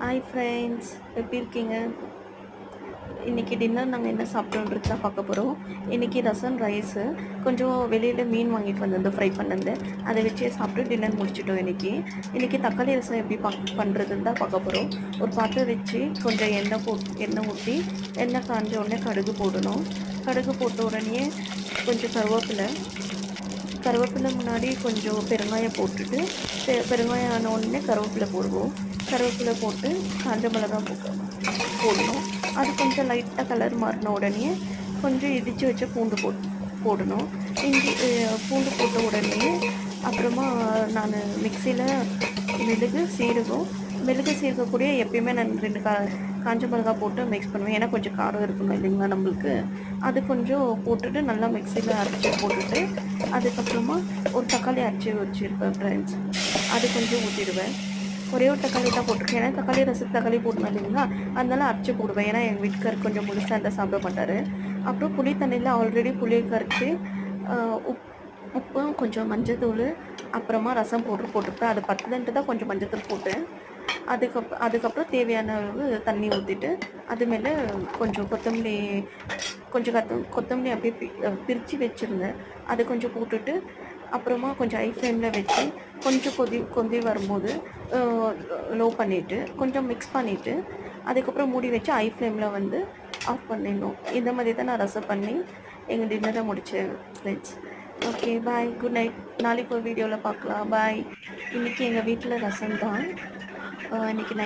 Hi friends, எப்படி இருக்கீங்க? இன்றைக்கி டின்னர் நாங்கள் என்ன சாப்பிட்டோன்றது தான் பார்க்க போகிறோம். இன்றைக்கி ரசம் ரைஸு, கொஞ்சம் வெளியில் மீன் வாங்கிட்டு வந்திருந்து ஃப்ரை பண்ணது, அதை வச்சே சாப்பிட்டு டின்னர் முடிச்சிட்டோம். இன்றைக்கி தக்காளி ரசம் எப்படி பண்ணுறதுன்னு தான் பார்க்க போகிறோம். ஒரு பாத்திரம் வச்சு கொஞ்சம் எண்ணெய் ஊற்றி, எண்ணெய் காஞ்ச உடனே கடுகு போடணும். கடுகு போட்ட உடனே கொஞ்சம் கருவேப்பிலை முன்னாடி கொஞ்சம் பெருங்காயம் போட்டுட்டு, பெருங்காயம் ஆன உடனே கருவேப்பிலை போடுவோம். கருவேப்பிலை போட்டு காஞ்ச மிளகா போடணும். அது கொஞ்சம் லைட்டாக கலர் மாறின உடனே கொஞ்சம் இடித்து வச்ச பூண்டு போடணும். பூண்டு போட்ட உடனே அப்புறமா நான் மிக்சியில் மிளகு சீரகம் கூட எப்பயுமே நான் 2 காஞ்ச மிளகா போட்டு மிக்ஸ் பண்ணுவேன். ஏன்னா கொஞ்சம் காரம் இருக்கணும் இல்லைங்களா நம்மளுக்கு. அது கொஞ்சம் போட்டுட்டு நல்லா மிக்சியில் அரைச்சி போட்டுட்டு, அதுக்கப்புறமா ஒரு தக்காளி அரைச்சி வச்சுருப்பேன் ஃப்ரெண்ட்ஸ், அது கொஞ்சம் ஊற்றிடுவேன். ஒரே ஒரு தக்காளி தான் போட்டிருக்கேன். ஏன்னா தக்காளி ரசத்துக்கு தக்காளி போடணும் இல்லைங்களா, அதனால அரைச்சி போடுவேன். ஏன்னா எங்கள் வீட்டுக்காரர் கொஞ்சம் முழுசாக இருந்தால் சாப்பிட மாட்டார். அப்புறம் புளி தண்ணியில் ஆல்ரெடி புளியை கரைச்சி உப்பும் கொஞ்சம் மஞ்சத்தூள், அப்புறமா ரசம் போட்டுருப்பேன். அது பத்தலன்ட்டு தான் கொஞ்சம் மஞ்சத்தூள் போட்டேன். அதுக்கப்புறம் தேவையான அளவு தண்ணி ஊற்றிட்டு, அது மேலே கொஞ்சம் கொத்தமல்லி அப்படியே பிரித்து வச்சுருந்தேன், அது கொஞ்சம் போட்டுட்டு, அப்புறமா கொஞ்சம் ஹை ஃப்ளேமில் வச்சு கொஞ்சம் கொதி வரும்போது லோ பண்ணிவிட்டு கொஞ்சம் மிக்ஸ் பண்ணிவிட்டு, அதுக்கப்புறம் மூடி வச்சு ஹை ஃப்ளேமில் வந்து ஆஃப் பண்ணிடணும். இந்த மாதிரி தான் நான் ரசம் பண்ணி எங்கள் டின்னரை முடித்தேன் ஃப்ரெண்ட்ஸ். ஓகே, பாய், குட் நைட். நாளைக்கு ஒரு வீடியோவில் பார்க்கலாம். பாய். இன்றைக்கி எங்கள் வீட்டில் ரசம் தான். இன்றைக்கி